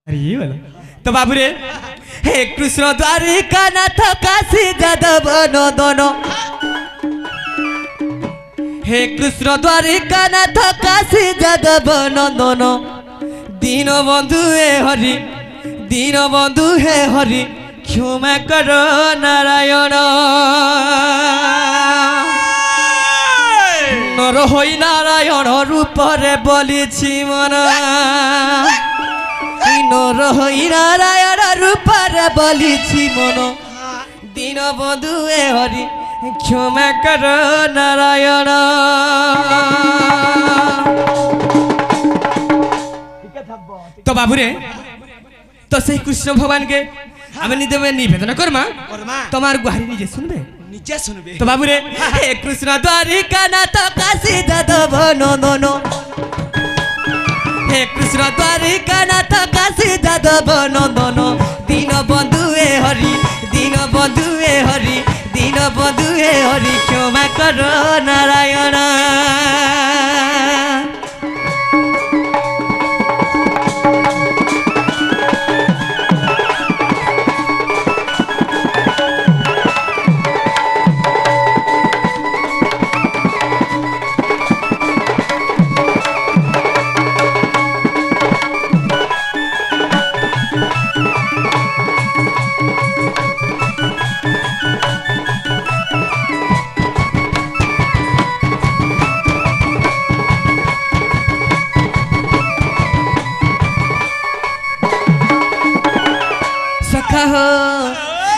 अरे ये वाला तो बाबू रे हे कृष्ण द्वारिका नाथ काशी जादव नंदन हे कृष्ण द्वारिका नाथ काशी जादव नंदन दीन बंधु हे हरि दीन बंधु हे हरि क्षमा कर नारायण नर होई नारायण रूप रे बोली मन नर होई नारायण रूप रे बोली मन दीन बंधु हे हरि क्षमा कर नारायण तो बाबू रे तो से कृष्ण भगवान के हमें निवेदन करमा तुम्हार गुहारी निजे सुनबे निजे सुनबे तो बाबू रे हे कृष्ण द्वारिका नाथ काशी जादव नंदन हे कृष्ण द्वारिका नाथ काशी जादव नंदन दीन बंधु हे हरि दीन बंधु हे हरि दीन बंधु हे हरि क्षमा कर नारायण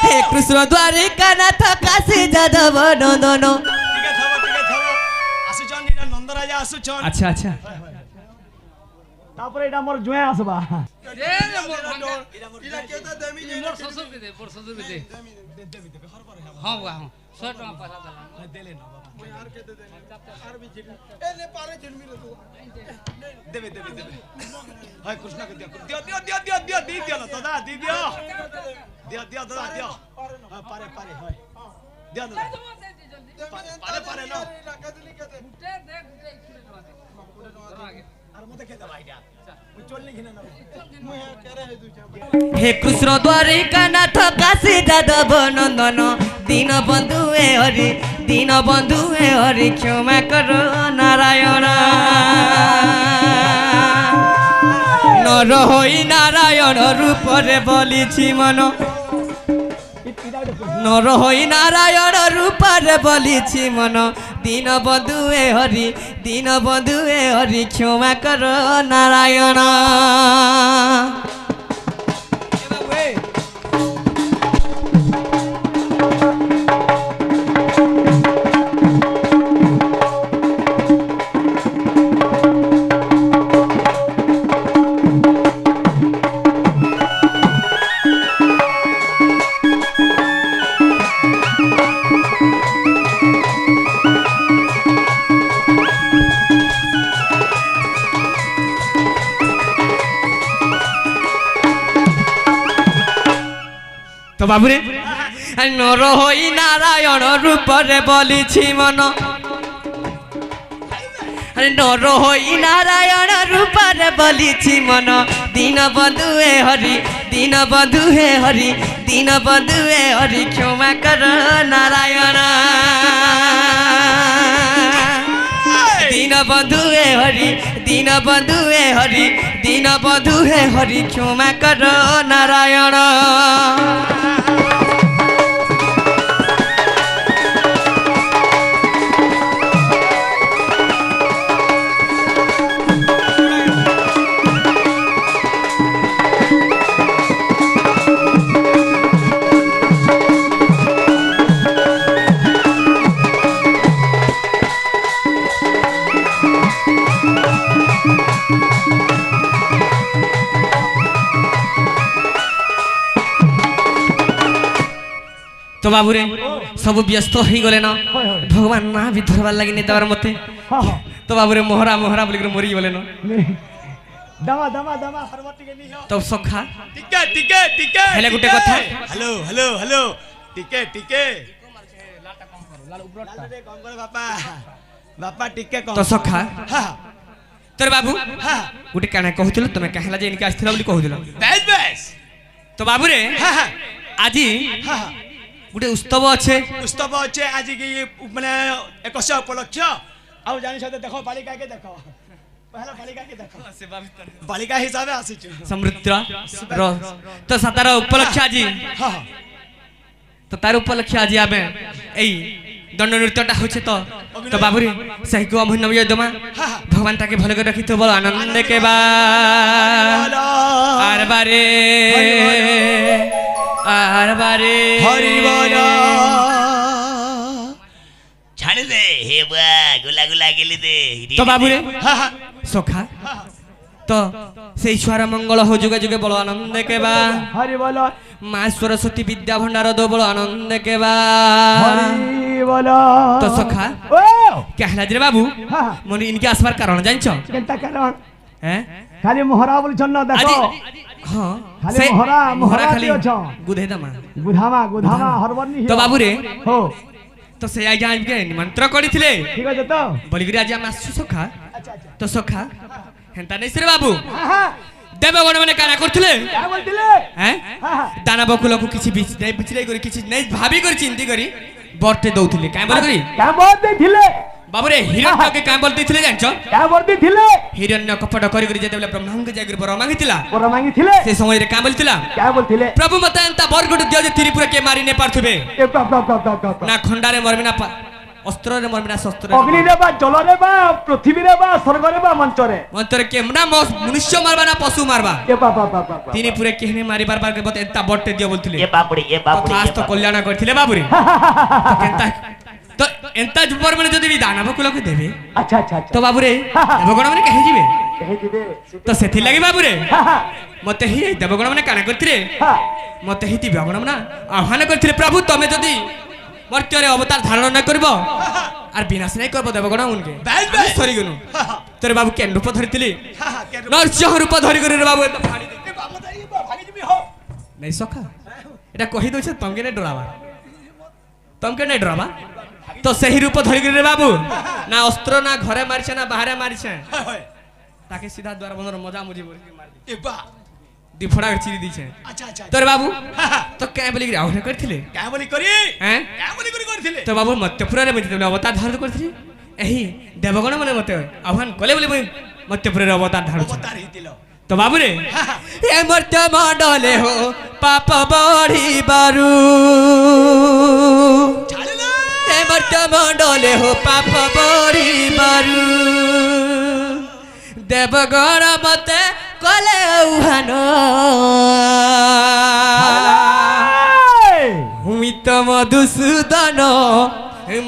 हे कृष्ण द्वारिका नाथ काशी जादव नंदन नंदराजा आसुचन अच्छा अच्छा तापर एटा मोर जुए आसबा हां वाह 100 टका पैसा देले ना यार के दे आर भी ए ने पारे झिलमी रे तू देबे देबे देबे हाय कृष्ण के दियो दियो ना दादा दी दियो दादा दियो पारे पारे हाय दियो दादा पारे पारे ना हे कृष्ण द्वारिका नाथ काशी जादव नंदन दीन बंधु हे हरि दीन बंधु हे हरि क्षमा कर नारायण नर होई नारायण रूप रे बोली मन नर होई नारायण रूप रे बोली मन दीन बंधु हे हरि दीन बंधु हे हरि क्षमा कर नारायण तो बाबू रे नर होई नारायण रूप रे बोली मन नर होई नारायण रूप रे बोली मन दीन बंधु हे हरि दीन बंधु हे हरि दीन बंधु हे हरि क्षमा कर नारायण दीन बंधु हे हरि दीन बंधु हे हरि दीन बंधु हे हरि क्षमा कर नारायण तो बाबू रे सब व्यस्त हो गले ना भगवान ना भी धरबार लगी नहीं दबार मते तो बाबू रे मोहरा मोहरा बोली मरी गले ना दमा दमा दमा हरमती के नी तब सखा टिके टिके टिके हेले गुटे कथा हेलो हेलो हेलो टिके टिके लाटा कम करो लाल ऊपर लाल दे कम करो बापा बापा टिके कम तो सखा हां तोर बाबू गोटे काना कहूल तुम कहला जे इनके आसला बोली कहूल बेज তো বাবুরে হ্যাঁ হ্যাঁ আজি হ্যাঁ গোটে উৎসব আছে উৎসব আছে আজ কি মানে 21 উপলক্ষ আউ জানি সাথে দেখো বালিকাকে দেখো পহলা বালিকাকে দেখো বালিকা হিসাবে আসিছো সমৃদ্ধ তো সাতার উপলক্ষ আজি হ্যাঁ তো তার উপলক্ষ আজি আমি এই দণ্ড নৃত্যটা হচ্ছে তো তো বাবুরে সেই কো অভিনব দমা ভগবান তাকে ভালো করে রাখিতে বলো আনন্দে কেবা আর বারে হরি বল ছাড়ে দে হে বা গোলা গোলা গেলি দে তো বাবুরে হ্যাঁ হ্যাঁ সখা তো সেই ছুয়ার মঙ্গল হো যুগে যুগে বলো আনন্দে কেবা হরি বল মা সরস্বতী বিদ্যা ভণ্ডার দো বলো আনন্দে কেবা হরি বল তো সখা ও কেহলা রে বাবু হ্যাঁ মনে ইনকে আসবার কারণ জানছ কেনটা কারণ হ্যাঁ খালি মোহরা বলছন না আজি দেখো হ্যাঁ খালি সেই মোহরা খালি দিয়েছ। গুধে দামা গুধামা হরবর্ণি তো বাবুরে হো তো সেই আজ্ঞা আজকে নিমন্ত্রণ করিছিলে ঠিক আছে তো বলিকি আজ আমি আসছু সখা আচ্ছা আচ্ছা তো সখা হেন্তা নেই রে বাবু হ্যাঁ দেবগণ মানে কানা করছিলে কে বলতিলে হ্যাঁ হ্যাঁ দানা বকুলকু কিছু বিচরাই করে কিছু নেই ভাবি করে চিন্তি করি বর্তে দৌଥିଲେ কাই বল করি কে বলতিলে বাবুরে হিরণ্যকে কাই বল দিছিলে জানছ কে বলতিলে হিরণ্য কপট করি করে যেতেবেলে ব্রহ্মাঙ্গ যাই করে বর মাগিতিলা পর মাগিছিলে সে সময়রে কাই বলতিলা কে বলতিলে প্রভু মতে এন্তা বরগট দিও যে ত্রিপুরা কে মারি নে পারথিবে এ বাপ না খন্ডারে মরবি না অস্ত্ରରେ মরবি না শস্ত্রে অগ্নি রে বা জল রে বা পৃথিবী রে বা স্বর্গ রে বা মঞ্চ রে মন্তরে কে না মনুষ্য মারবা না পশু মারবা এ বাপ তিনি পুরে কেহনে মারি বারবার কে বতে এন্তা বটে দিও বলতিলে এ বাপড়ি এ বাপড়ি খাস তো কল্যাণ করছিলে বাবুরে তো কেনতা তো এন্তা জুপর মানে যদি দানব কুলকে দেবে আচ্ছা আচ্ছা আচ্ছা তো বাবুরে দেবগণ মানে কহে ଯିବେ কহে দিবে তো সেথি লাগি বাবুরে মতে হি দেবগণ মানে কানা করতিরে হ্যাঁ মতে হি দেবগণ না আহ্বান করতিলে প্রভু তুমি যদি মর্ত্যরে অবতার ধারণ না করব আর বিনাশ নাই করব দেবগণ উনকে বেশ, বেশ। সরি গনু তোর বাবু কেন রূপ ধরিতিলি হ্যাঁ কেন নরসিংহ রূপ ধরি করে রে বাবু এত ফাড়ি দে এ বাপ দাই ভাগি দিবি হো নাই সখা এটা কহি দউছে তমকে নাই ডরাবা তমকে নাই ডরাবা তো সেই রূপ ধরি করে রে বাবু না অস্ত্র না ঘরে মারিছে না বাহারে মারিছে হয় তাকে সিধা দ্বার বন্ধর মজা মুজি মারি এ বা দি ফড়া চিরি দিছে আচ্ছা আচ্ছা তোর বাবু তো কে বলি আহ্বান করছিলে কে বলি করি হ্যাঁ কে বলি করি করছিলে তো বাবু মত্যপুরে মধ্যে অবতার ধারণ করছিলি এই দেবগণ মানে মতে আহ্বান কলে বলে মত্যপুরের অবতার ধারণ অবতার হিতিল তো বাবুরে এ মর্ত্য মণ্ডলে হো পাপ বড়ি বারু ছাড়লে এ মর্ত্য মণ্ডলে হো পাপ বড়ি বারু দেবগণ মতে কলে আহ্বান হুমিত মধুসূদন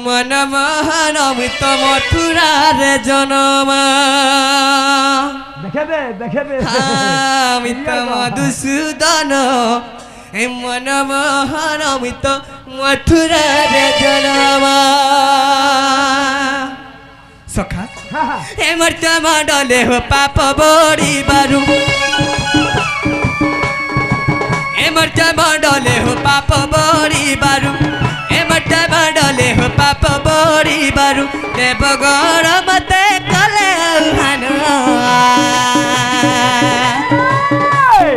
মন মহান অমিত মথুরারে জনমা দেখে দে অমিত মধুসূদন মন মহান অমিত মথুরারে জনমা সখা এ মর্ত মণ্ডলে হো পাপ বড়ি বারু এ মর্ত মণ্ডলে হো পাপ বড়ি বারু এ মর্ত মণ্ডলে হো পাপ বড়ি বারু দেবগণ মতে কলে আহ্বান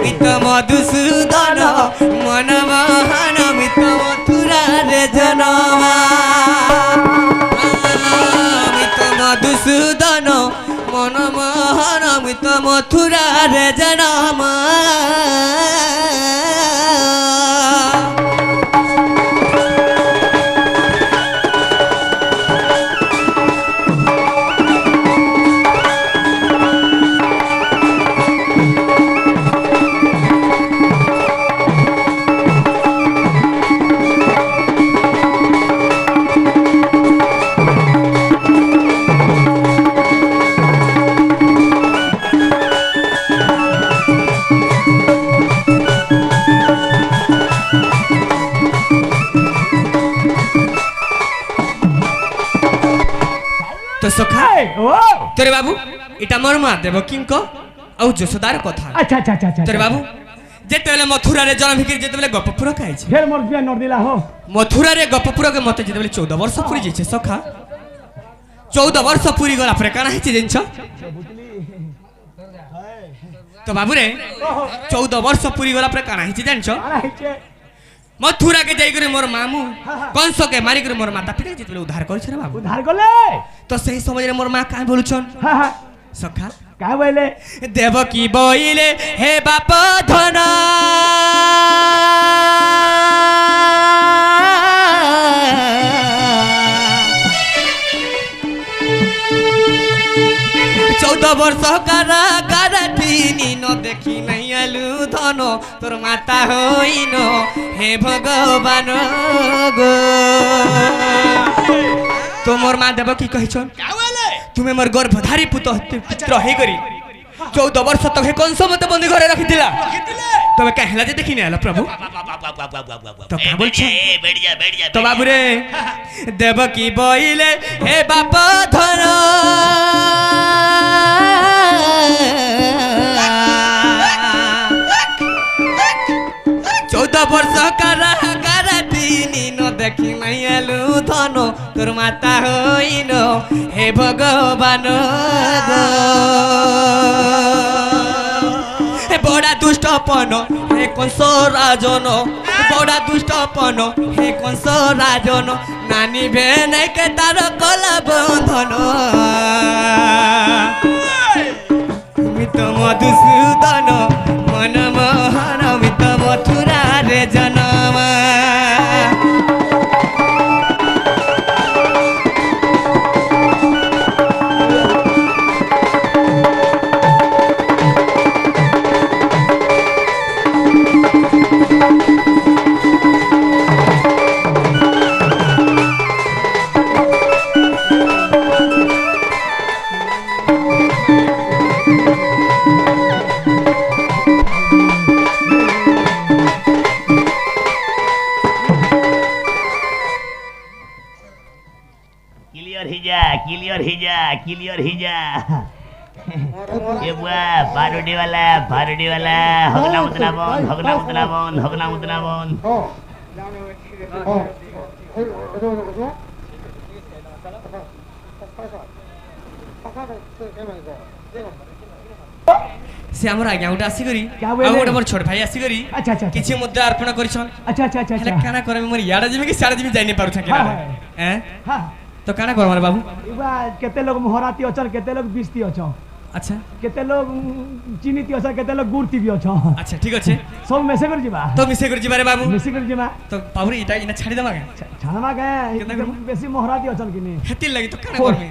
মিত মধুসূদন মন মহান মিত মথুরারে জনমা মিত মধুসূদন মন মহান মিত মথুরারে জনমা তো সখা ও তোরে বাবু এটা মোর মা দেবকীঙ্ক ଆଉ ଯଶୋଦାର କଥା আচ্ছা আচ্ছা আচ্ছা তোরে বাবু যেତେବେଳେ ମଥୁରାରେ ଜନ୍ମ ହେଇକି ଯେତେବେଳେ ଗପପୁର ଖାଇଛି ফের মোর বিয়া নর দিলা হো ମଥୁରାରେ ଗପପୁରକେ ମତେ ଯେତେବେଳେ 14 ବର୍ଷ ପୁରି ଯାଇଛେ ସଖା 14 ବର୍ଷ ପୁରି ଗଲା ପରେ କାଣା ହେଇଛି ଜିନିଷ তো বাবু রে 14 বর্ষ পুরি গলা পরে কানা হিচি জানছ মথুরা কে যাই করে মোর মামু কংসকে মারি করে মোর মাতা পিতা যেতলে উদ্ধার করেছে রে বাবু उधार गले তো সেই সময় মোর মা কাই বলছন हां हां সখা काय बोले দেবকী বইলে হে বাপ ধন চৌদ বর্ষ কারাগার তিনি ন দেখি নাই আলু ধন তোর মাতা হইন হে ভগবান গো তোমর মা দেব কি কহিছন তুমি মোর গর্ভধারী পুত্র হই করি 14 বর্ষ তক হে কংস মতে বন্দি ঘরে রাখিছিলা তবে কাহিলা যে দেখি না প্রভু তো কা বলছ बैठ जा তো বাবু রে দেবকী বইলে হে বাপ ধন চৌদ বর্ষ কারাগার তিনি ন দেখি নাই আলু ধন তোর মাতা হইন হে ভগবান গো হে বড়া দুষ্টপন হে কংস রাজন বড়া দুষ্টপন হে কংস রাজন নানি ভেনেকে তার কলা বন্ধন তুমি তো মধুসূদন মনমোহন মিত মথুরা রে জনম क्लियर ही जा ये बुआ पारुडी वाला हगना मुतना बन সে আমার আগে ওটা আসি করি क्या बोले? আর ওটা মোর ছোট ভাই আসি করি अच्छा अच्छा কিছু মুদ্রা অর্পণ করিছন अच्छा अच्छा अच्छा হেলে কানা করে মোর ইয়াড়া জিমি কি সারা জিমি যাই নি পারু থাকি হ্যাঁ, না হ্যাঁ। হ্যাঁ हां তো কানা কর আমার বাবু इबा केते लोग मोहराती अचल केते लोग बिस्ती अछ আচ্ছা केते लोग चीनीती अछ केते लोग गुड़ती भी अछ আচ্ছা ঠিক আছে सब मेसे कर जिबा তো মিশে করে জিবারে বাবু मिसी कर जिबा তো বাবুরে এটা ইনা ছাড়ি দেবা छानमा के केतना करबो? बेसी मोहराती अचल किनी হেতির লাগি তো কানা করবে